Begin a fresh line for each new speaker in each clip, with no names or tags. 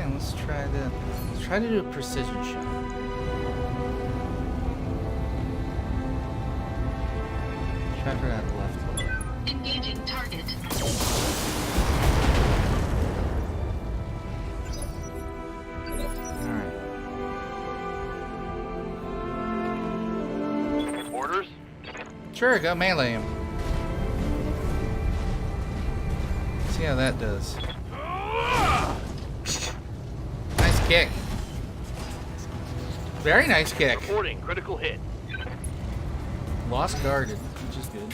and let's try to do a precision shot. Try for that left one.
Engaging target.
Alright.
Orders?
Sure, go melee him. See how that does. Nice kick. Very nice kick.
Reporting critical hit.
Lost guarded, which is good.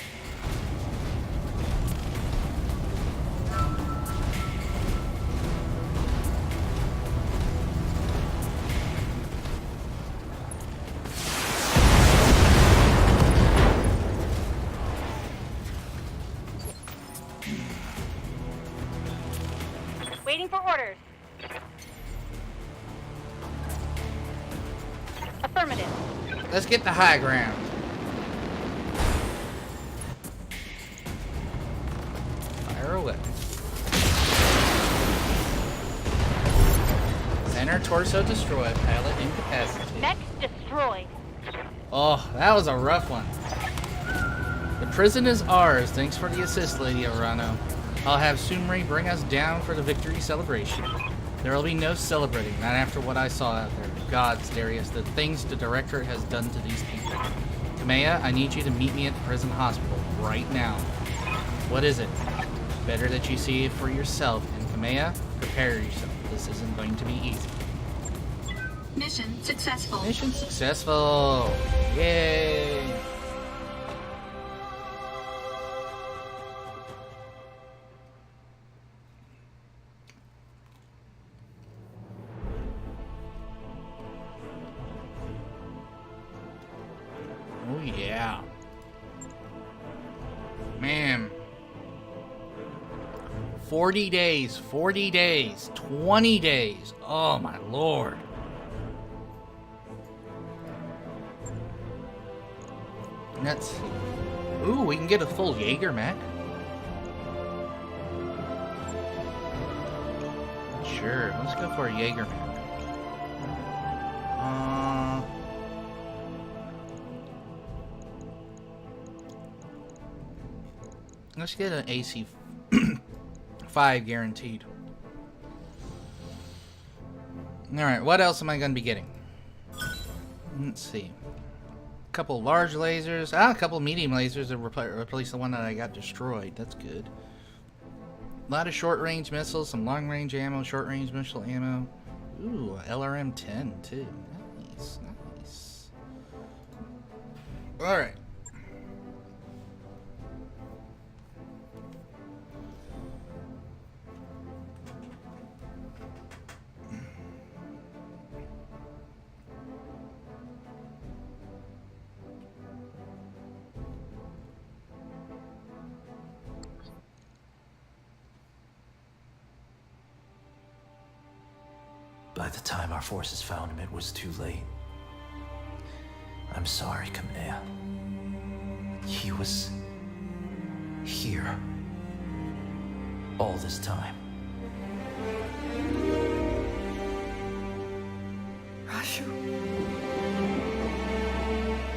Waiting for orders. Affirmative.
Let's get the high ground. Fire away. Center torso destroyed. Pilot incapacitated.
Mech destroyed.
Oh, that was a rough one. The prison is ours. Thanks for the assist, Lady Arano. I'll have Sumri bring us down for the victory celebration. There will be no celebrating, not after what I saw out there. Gods, Darius, the things the Directorate has done to these people. Kamea, I need you to meet me at the prison hospital right now. What is it? Better that you see it for yourself. And Kamea, prepare yourself. This isn't going to be easy.
Mission successful.
Mission successful. Yay. Oh yeah. Man. 40 days, 40 days, 20 days. Oh my lord. Let's see. Ooh, we can get a full Jaeger mech. Sure, let's go for a Jaeger mech. Let's get an AC 5 guaranteed. Alright, what else am I going to be getting? Let's see. A couple large lasers. A couple medium lasers to replace the one that I got destroyed. That's good. A lot of short-range missiles, some long-range ammo, short-range missile ammo. Ooh, LRM-10 too. Nice, nice. Alright.
By the time our forces found him, it was too late. I'm sorry, Kamea. He was here all this time.
Rashu.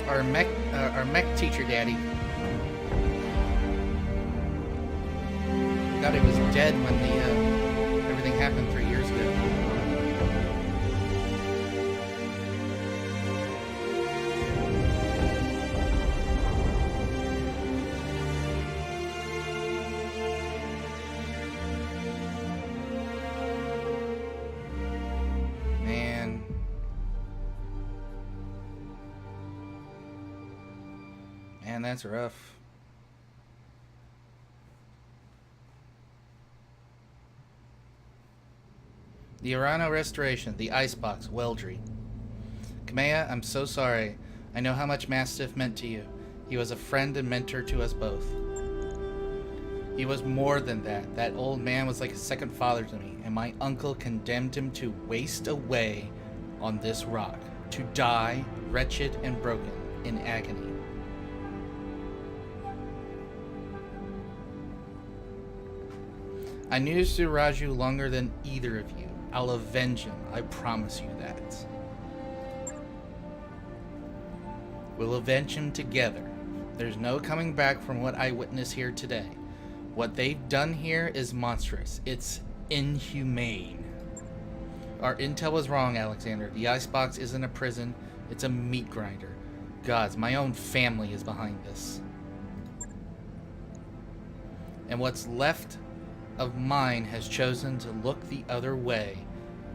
Our mech teacher daddy. Thought he was dead when the everything happened 3 years ago. Man, that's rough. The Urano Restoration, the Icebox, Weldry. Kamea, I'm so sorry. I know how much Mastiff meant to you. He was a friend and mentor to us both. He was more than that. That old man was like a second father to me, and my uncle condemned him to waste away on this rock, to die wretched and broken in agony. I knew Suraju longer than either of you. I'll avenge him. I promise you that. We'll avenge him together. There's no coming back from what I witnessed here today. What they've done here is monstrous. It's inhumane. Our intel was wrong, Alexander. The icebox isn't a prison. It's a meat grinder. Gods, my own family is behind this. And what's left of mine has chosen to look the other way.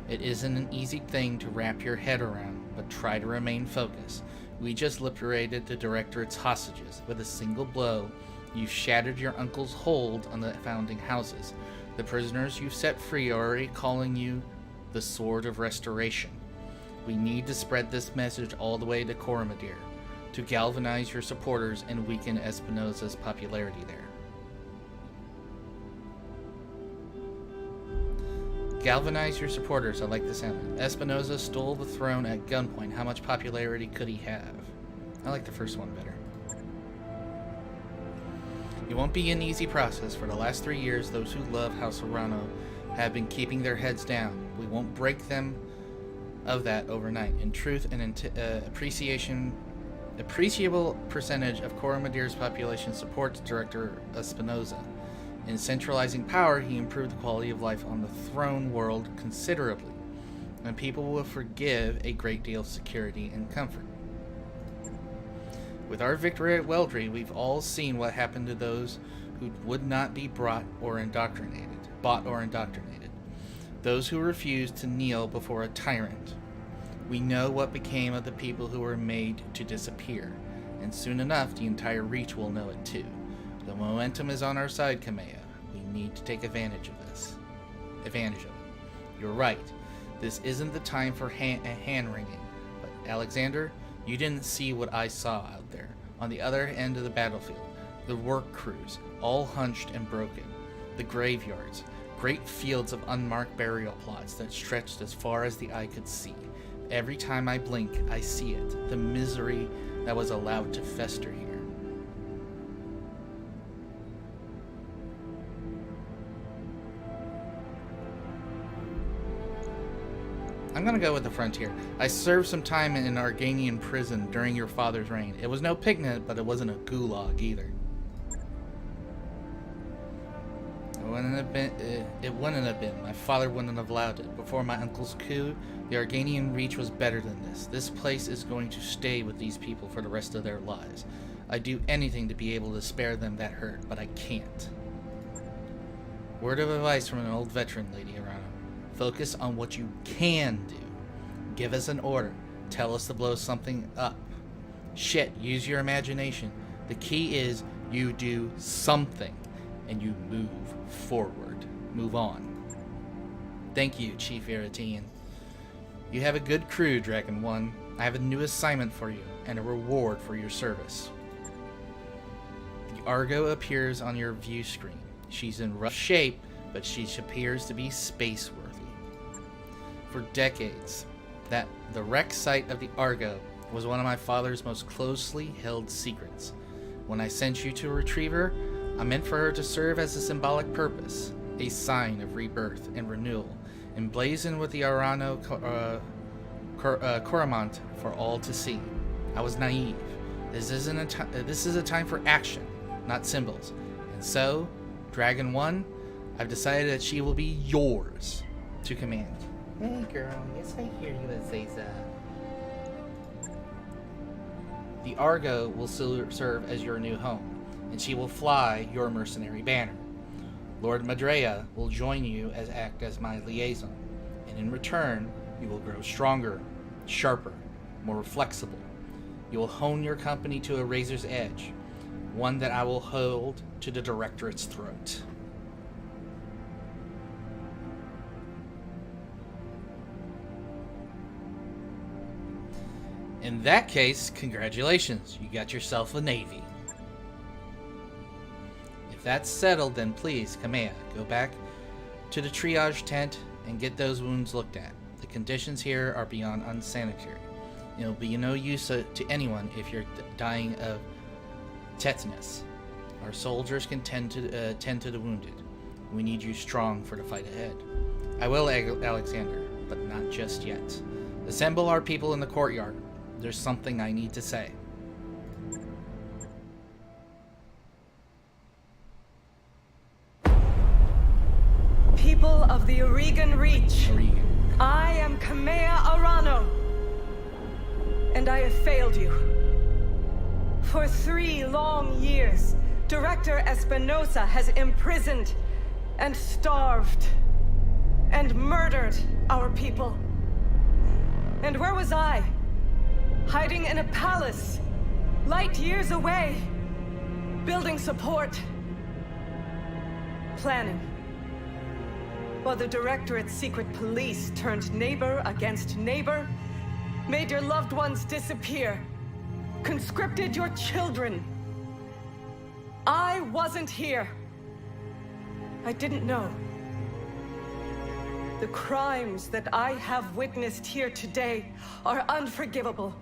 It isn't an easy thing to wrap your head around, but try to remain focused. We just liberated the Directorate's hostages. With a single blow, you've shattered your uncle's hold on the founding houses. The prisoners you've set free are already calling you the Sword of Restoration. We need to spread this message all the way to Coromandel, to galvanize your supporters and weaken Espinosa's popularity there. Galvanize your supporters, I like the sound. Espinosa stole the throne at gunpoint. How much popularity could he have? I like the first one better. It won't be an easy process. For the last 3 years, those who love House Arano have been keeping their heads down. We won't break them of that overnight. In truth, an appreciable percentage of Coromadere's population supports Director Espinosa. In centralizing power, he improved the quality of life on the throne world considerably, and people will forgive a great deal of security and comfort. With our victory at Weldry, we've all seen what happened to those who would not be bought or indoctrinated. Those who refused to kneel before a tyrant. We know what became of the people who were made to disappear, and soon enough the entire Reach will know it too. The momentum is on our side, Kamea. We need to take advantage of it. You're right. This isn't the time for hand-wringing. But Alexander, you didn't see what I saw out there. On the other end of the battlefield, the work crews, all hunched and broken. The graveyards, great fields of unmarked burial plots that stretched as far as the eye could see. Every time I blink, I see it. The misery that was allowed to fester here. I'm gonna go with the frontier. I served some time in an Arganian prison during your father's reign. It was no picnic, but it wasn't a gulag either. It wouldn't have been. My father wouldn't have allowed it. Before my uncle's coup, the Arganian Reach was better than this. This place is going to stay with these people for the rest of their lives. I'd do anything to be able to spare them that hurt, but I can't. Word of advice from an old veteran, Lady Arano. Focus on what you can do. Give us an order. Tell us to blow something up. Shit, use your imagination. The key is you do something and you move forward. Move on. Thank you, Chief Irritian. You have a good crew, Dragon 1. I have a new assignment for you and a reward for your service. The Argo appears on your view screen. She's in rough shape, but she appears to be space-worthy. For decades, the wreck site of the Argo was one of my father's most closely held secrets. When I sent you to retrieve her, I meant for her to serve as a symbolic purpose, a sign of rebirth and renewal, emblazoned with the Arano Coromant for all to see. I was naive. This is a time for action, not symbols. And so, Dragon 1, I've decided that she will be yours to command. Hey girl, yes I hear you say so. The Argo will serve as your new home, and she will fly your mercenary banner. Lord Madrea will join you act as my liaison, and in return, you will grow stronger, sharper, more flexible. You will hone your company to a razor's edge, one that I will hold to the Directorate's throat. In that case, congratulations, you got yourself a navy. If that's settled, then please, Kamea, go back to the triage tent and get those wounds looked at. The conditions here are beyond unsanitary. It'll be no use to anyone if you're dying of tetanus. Our soldiers can tend to the wounded. We need you strong for the fight ahead. I will, Alexander, but not just yet. Assemble our people in the courtyard. There's something I need to say.
People of the Oregon Reach,
Oregon.
I am Kamea Arano, and I have failed you. For 3 long years, Director Espinosa has imprisoned and starved and murdered our people. And where was I? Hiding in a palace, light years away, building support, planning. While the Directorate's secret police turned neighbor against neighbor, made your loved ones disappear, conscripted your children. I wasn't here. I didn't know. The crimes that I have witnessed here today are unforgivable.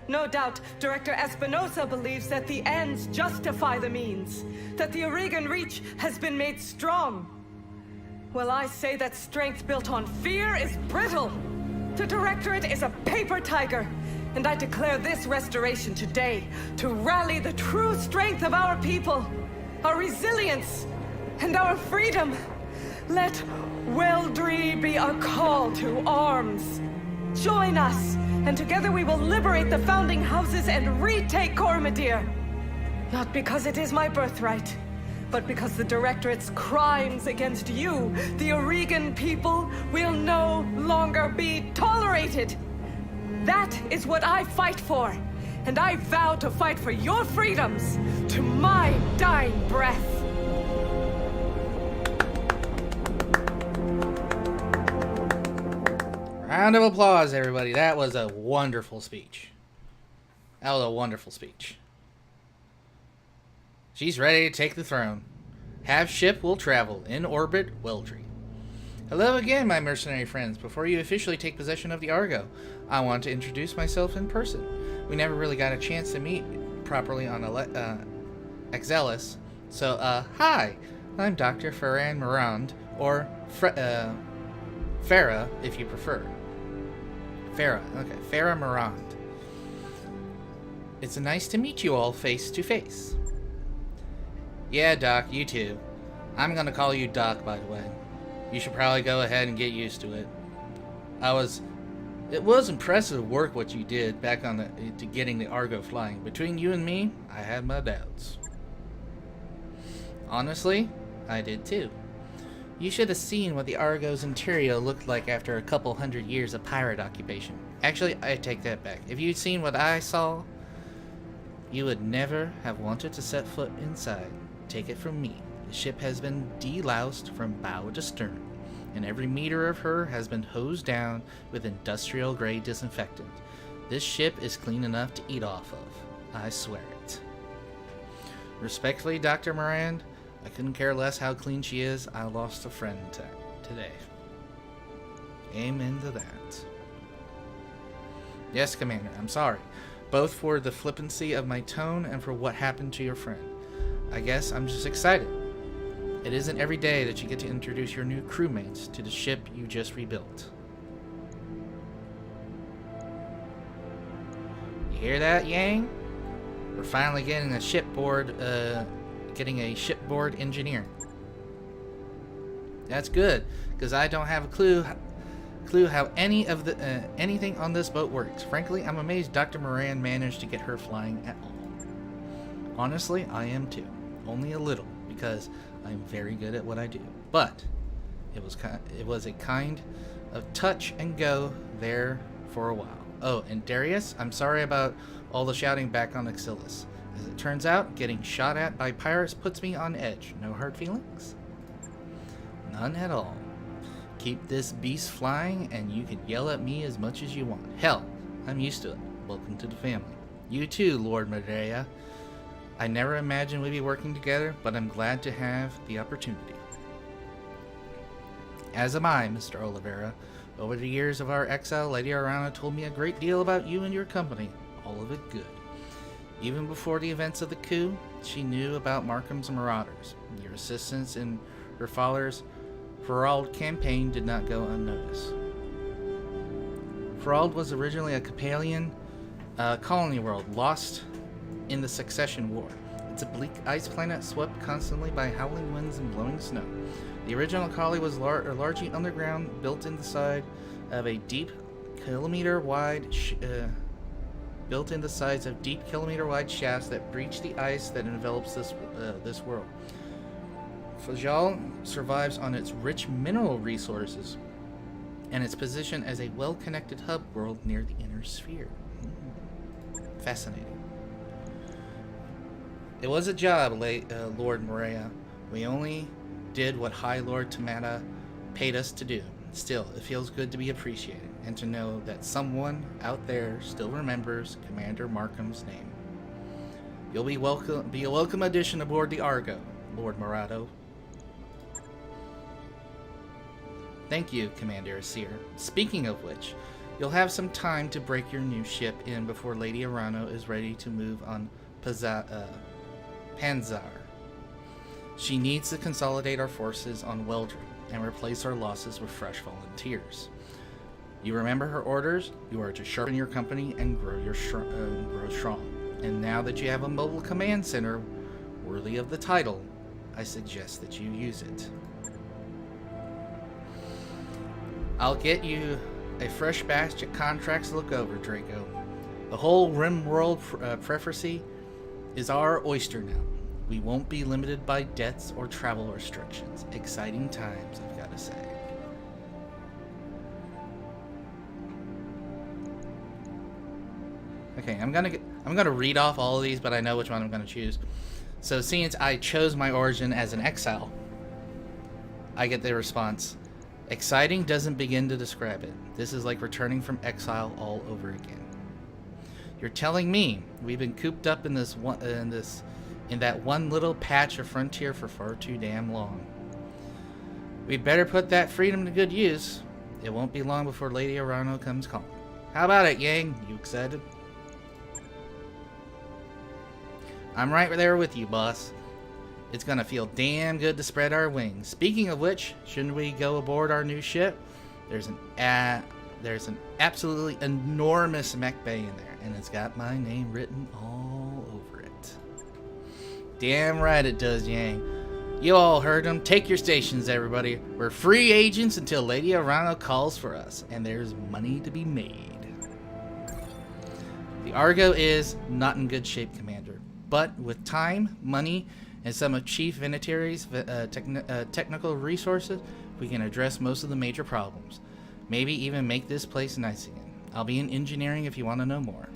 No doubt, Director Espinosa believes that the ends justify the means, that the Oregon Reach has been made strong. Well, I say that strength built on fear is brittle. The Directorate is a paper tiger, and I declare this restoration today to rally the true strength of our people, our resilience, and our freedom. Let Weldry be a call to arms. Join us, and together we will liberate the founding houses and retake Cormadir. Not because it is my birthright, but because the Directorate's crimes against you, the Oregon people, will no longer be tolerated. That is what I fight for, and I vow to fight for your freedoms to my dying breath.
Round of applause, everybody. That was a wonderful speech. That was a wonderful speech. She's ready to take the throne. Have ship will travel. In orbit, Weldry. Hello again, my mercenary friends. Before you officially take possession of the Argo, I want to introduce myself in person. We never really got a chance to meet properly on Exelis. So, hi. I'm Dr. Ferran Morand, or Farah, if you prefer. Farah, okay. Farah Morand. It's nice to meet you all face to face. Yeah, Doc, you too. I'm gonna call you Doc, by the way. You should probably go ahead and get used to it. It was impressive work what you did back on to getting the Argo flying. Between you and me, I had my doubts. Honestly, I did too. You should have seen what the Argo's interior looked like after a couple 100 years of pirate occupation. Actually, I take that back. If you'd seen what I saw, you would never have wanted to set foot inside. Take it from me. The ship has been deloused from bow to stern, and every meter of her has been hosed down with industrial-grade disinfectant. This ship is clean enough to eat off of. I swear it. Respectfully, Dr. Morand, I couldn't care less how clean she is. I lost a friend today. Amen to that. Yes, Commander, I'm sorry. Both for the flippancy of my tone and for what happened to your friend. I guess I'm just excited. It isn't every day that you get to introduce your new crewmates to the ship you just rebuilt. You hear that, Yang? We're finally getting a shipboard engineer. That's good, because I don't have a clue how any of the anything on this boat works. Frankly, I'm amazed Dr. Moran managed to get her flying at all. Honestly, I am too. Only a little, because I'm very good at what I do. But it was a kind of touch and go there for a while. Oh, and Darius, I'm sorry about all the shouting back on Exelis. As it turns out, getting shot at by pirates puts me on edge. No hard feelings? None at all. Keep this beast flying, and you can yell at me as much as you want. Hell, I'm used to it. Welcome to the family. You too, Lord Madeira. I never imagined we'd be working together, but I'm glad to have the opportunity. As am I, Mr. Oliveira. Over the years of our exile, Lady Arana told me a great deal about you and your company. All of it good. Even before the events of the coup, she knew about Markham's marauders. Your assistance in her father's Ferald campaign did not go unnoticed. Ferald was originally a Capellian colony world lost in the Succession War. It's a bleak ice planet swept constantly by howling winds and blowing snow. The original colony was largely underground, built in the side of a deep kilometer-wide shafts that breach the ice that envelops this world. Fajal survives on its rich mineral resources and its position as a well-connected hub world near the inner sphere. Fascinating. It was a job, Lord Morea. We only did what High Lord Tamata paid us to do. Still, it feels good to be appreciated, and to know that someone out there still remembers Commander Markham's name. You'll be a welcome addition aboard the Argo, Lord Morado. Thank you, Commander Asier. Speaking of which, you'll have some time to break your new ship in before Lady Arano is ready to move on Panzar. She needs to consolidate our forces on Weldry and replace our losses with fresh volunteers. You remember her orders? You are to sharpen your company and grow strong. And now that you have a mobile command center worthy of the title, I suggest that you use it. I'll get you a fresh batch of contracts to look over, Draco. The whole Rim World preferency is our oyster now. We won't be limited by debts or travel restrictions. Exciting times, I've got to say. Okay, I'm gonna read off all of these, but I know which one I'm gonna choose. So, since I chose my origin as an exile, I get the response: exciting doesn't begin to describe it. This is like returning from exile all over again. You're telling me we've been cooped up in that one little patch of frontier for far too damn long. We'd better put that freedom to good use. It won't be long before Lady Arano comes calling. How about it, Yang? You excited? I'm right there with you, boss. It's gonna feel damn good to spread our wings. Speaking of which, shouldn't we go aboard our new ship? There's an absolutely enormous mech bay in there, and it's got my name written all over it. Damn right it does, Yang. You all heard him. Take your stations, everybody. We're free agents until Lady Arano calls for us, and there's money to be made. The Argo is not in good shape, Commander, but with time, money, and some of Chief Vinatieri's technical resources, we can address most of the major problems. Maybe even make this place nice again. I'll be in engineering if you want to know more.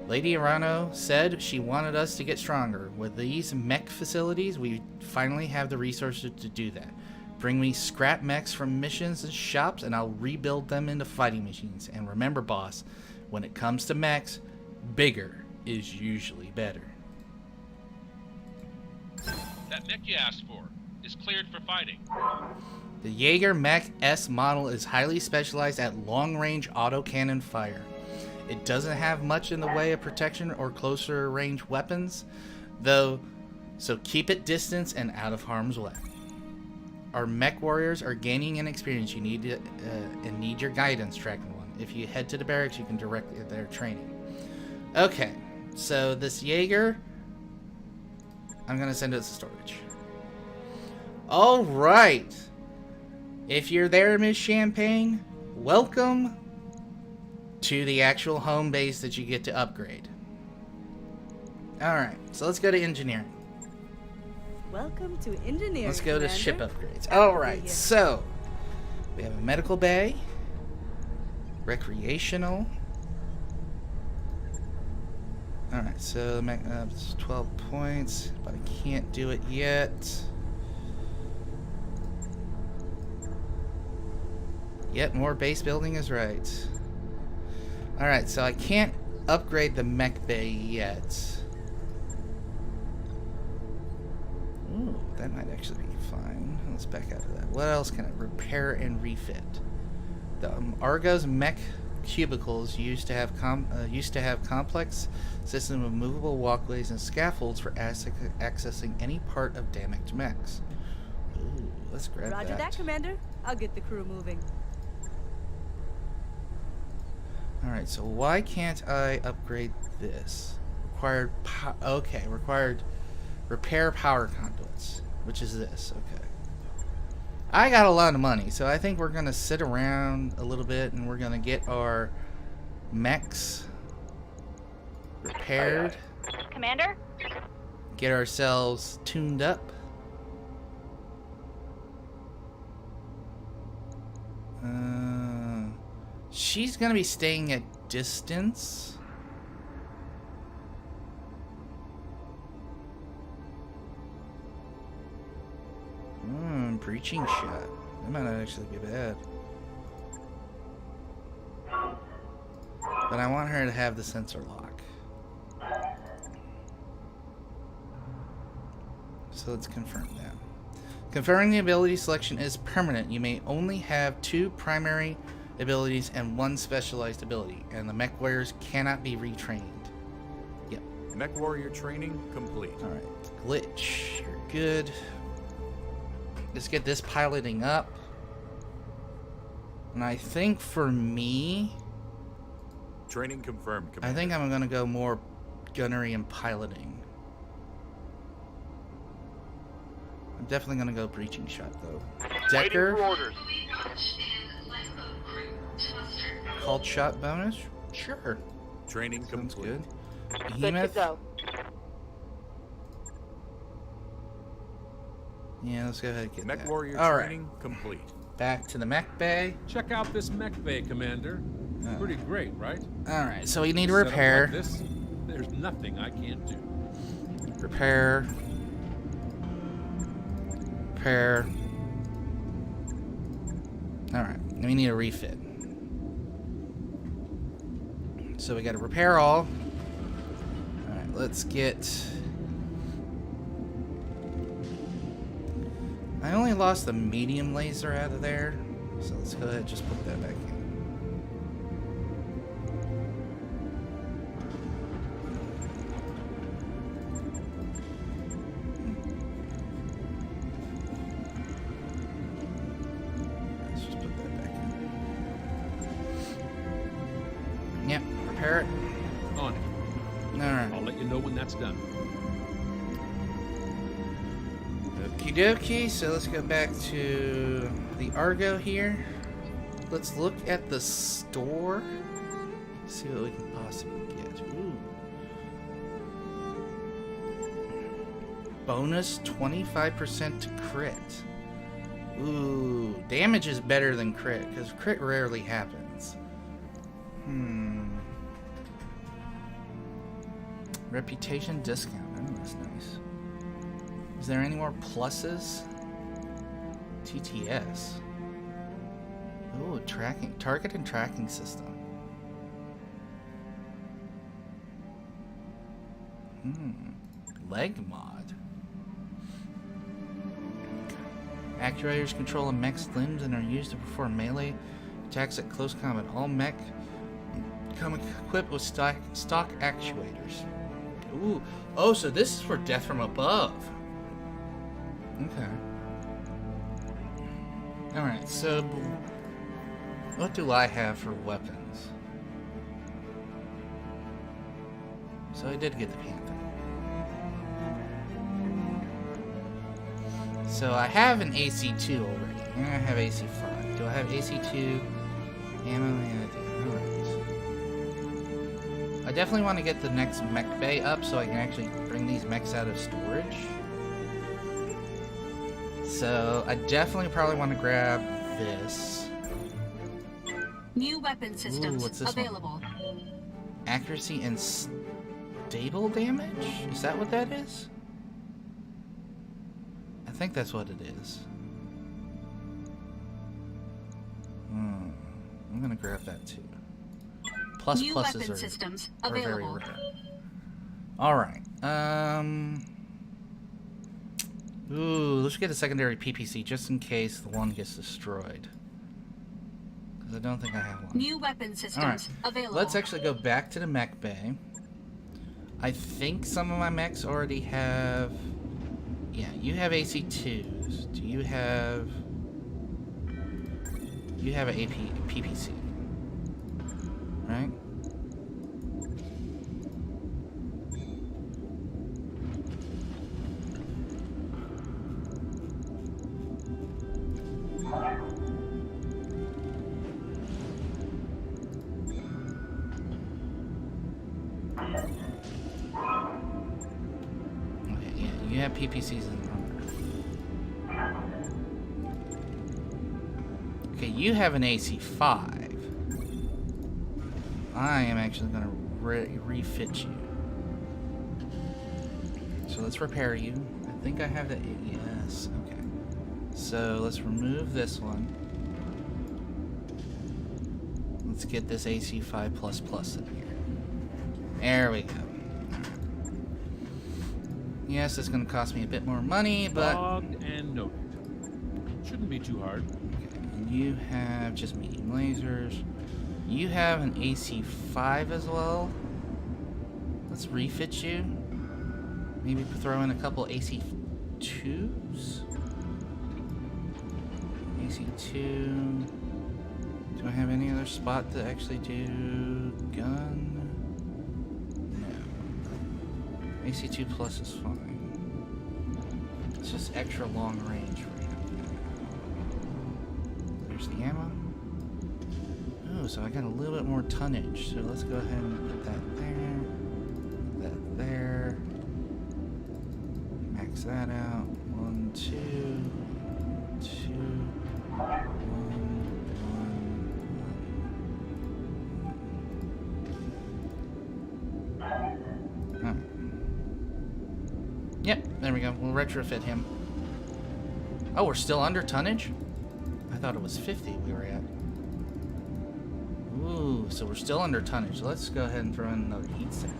Lady Arano said she wanted us to get stronger. With these mech facilities, we finally have the resources to do that. Bring me scrap mechs from missions and shops, and I'll rebuild them into fighting machines. And remember, boss, when it comes to mechs, bigger is usually better.
That mech you asked for is cleared for fighting.
The Jaeger Mech S model is highly specialized at long-range autocannon fire. It doesn't have much in the way of protection or closer range weapons, though, so keep it distant and out of harm's way. Our mech warriors are gaining in experience. You need and need your guidance, Dragon One. If you head to the barracks, you can direct their training. Okay, so this Jaeger, I'm gonna send it to storage. All right. If you're there, Miss Champagne, welcome to the actual home base that you get to upgrade. Alright, so let's go to engineering.
Welcome to engineering.
Let's go to
Commander.
ship upgrades. Alright, so we have a medical bay, recreational. Alright, so it's 12 points, but I can't do it yet. Yet more base building is right. Alright, so I can't upgrade the mech bay yet. Ooh, that might actually be fine. Let's back out of that. What else can I repair and refit? The Argo's mech cubicles used to have complex system of movable walkways and scaffolds for accessing any part of damaged mechs. Ooh. let's grab
Roger that, Commander. I'll get the crew moving.
Alright, so why can't I upgrade this? Required required repair power conduits, which is this. Okay. I got a lot of money, so I think we're going to sit around a little bit and we're going to get our mechs repaired.
Commander?
Get ourselves tuned up. She's gonna be staying at distance. Breaching shot. That might not actually be bad. But I want her to have the sensor lock. So let's confirm that. Confirming the ability selection is permanent. You may only have 2 primary abilities and 1 specialized ability, and the mech warriors cannot be retrained. Yep.
Mech warrior training complete.
Alright. Glitch. You're good. Let's get this piloting up. And I think for me,
Training confirmed,
I
Commander.
think I'm gonna go more gunnery and piloting. I'm definitely gonna go breaching shot though. Decker.
orders.
Called shot bonus? Sure.
Training
Sounds
complete.
good.
Good to
Behemoth?
go.
Yeah, let's go ahead and get
Mech
that.
warrior
All right.
training complete.
Back to the mech bay.
Check out this mech bay, Commander. Pretty great, right?
Alright, so we need to
Set up
repair.
like this, there's nothing I can't do.
Repair. Repair. Alright, we need a refit. So we gotta repair all. Alright, let's get... I only lost the medium laser out of there. So let's go ahead and just put that back in. Let's just put that back in. Yep, repair it.
On it.
Alright.
I'll let you know when that's done.
Okie dokie, so let's go back to the Argo here. Let's look at the store. See what we can possibly get. Ooh. Bonus 25% to crit. Ooh, damage is better than crit, because crit rarely happens. Reputation discount. Oh, that's nice. Is there any more pluses? TTS. Ooh, tracking. Target and tracking system. Leg mod. Actuators control a mech's limbs and are used to perform melee attacks at close combat. All mech come equipped with stock actuators. Ooh. Oh, so this is for death from above. Okay. Alright, so what do I have for weapons? So I did get the Panther. So I have an AC2 already. And I have AC5. Do I have AC2? Ammo? Yeah, I do. Alright. I definitely want to get the next mech bay up so I can actually bring these mechs out of storage. So I definitely probably want to grab this.
New weapon systems
what's this one?
available.
Accuracy and stable damage? Is that what that is? I think that's what it is. I'm gonna grab that too.
New
Pluses
weapon
are,
systems
are very
available.
rare. Alright. Ooh, let's get a secondary PPC just in case the one gets destroyed. Because I don't think I have one.
New weapon systems
Alright.
available.
Let's actually go back to the mech bay. I think some of my mechs already have Yeah, you have AC2s. Do you have... You have an PPC, right? Okay, yeah, you have PPCs in the room. Okay, you have an AC5. I am actually going to refit you. So let's repair you. I think I have the... Yes, okay. So let's remove this one. Let's get this AC5++ in here. There we go. Yes, it's going to cost me a bit more money, but...
Logged and noted. Shouldn't be too hard.
You have just medium lasers. You have an AC5 as well. Let's refit you. Maybe throw in a couple AC2s. AC2. Do I have any other spot to actually do gun? No. AC2 plus is fine. It's just extra long range for you. The ammo. Oh, so I got a little bit more tonnage. So let's go ahead and put that there. Put that there. Max that out. 1, 2, 2, 1, 1. Huh. Yep, there we go. We'll retrofit him. Oh, we're still under tonnage? I thought it was 50 we were at. Ooh, so we're still under tonnage. Let's go ahead and throw in another heat sink.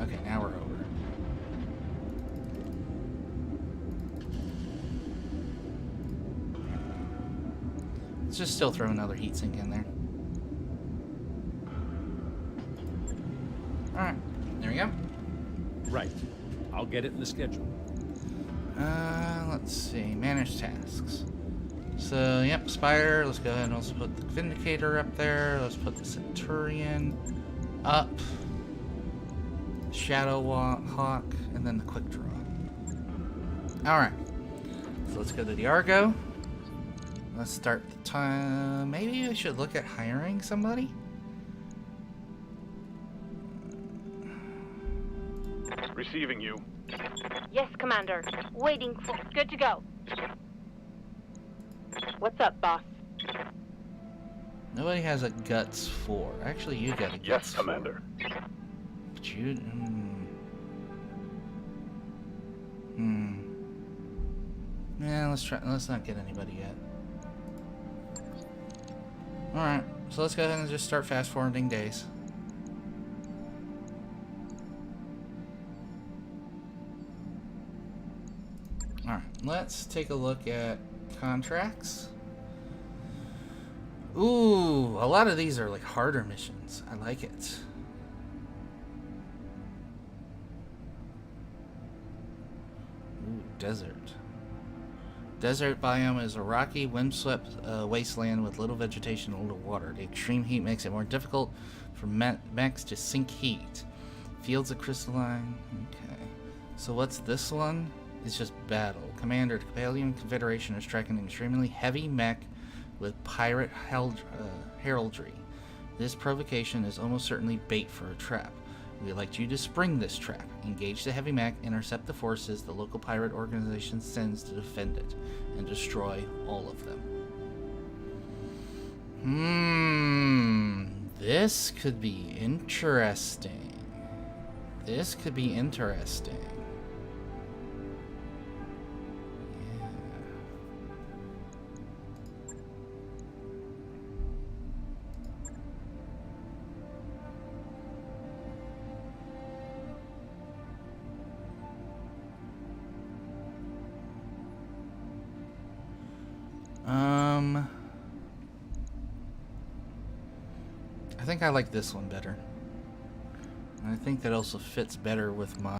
Okay, now we're over. Let's just still throw another heat sink in there. Alright, there we go.
Right. I'll get it in the schedule.
Let's see. Manage tasks. So, yep, Spider. Let's go ahead and also put the Vindicator up there. Let's put the Centurion up. Shadow Hawk, and then the Quick Draw. Alright. So let's go to the Argo. Let's start the time. Maybe I should look at hiring somebody?
Receiving you.
Yes, Commander. Waiting for... Good to go. What's up, boss?
Nobody has a Guts 4. Actually, you got a Guts
Yes,
4.
Commander.
But you... Yeah, let's not get anybody yet. Alright, so let's go ahead and just start fast-forwarding days. Alright, let's take a look at contracts. Ooh, a lot of these are like harder missions. I like it. Ooh, desert. Desert biome is a rocky, windswept wasteland with little vegetation and little water. The extreme heat makes it more difficult for mechs to sink heat. Fields of crystalline. Okay. So what's this one? It's just battle. Commander, the Capellian Confederation is tracking an extremely heavy mech with pirate heraldry. This provocation is almost certainly bait for a trap. We'd like you to spring this trap. Engage the heavy mech, intercept the forces the local pirate organization sends to defend it, and destroy all of them. This could be interesting. This could be interesting. I think I like this one better. I think that also fits better with my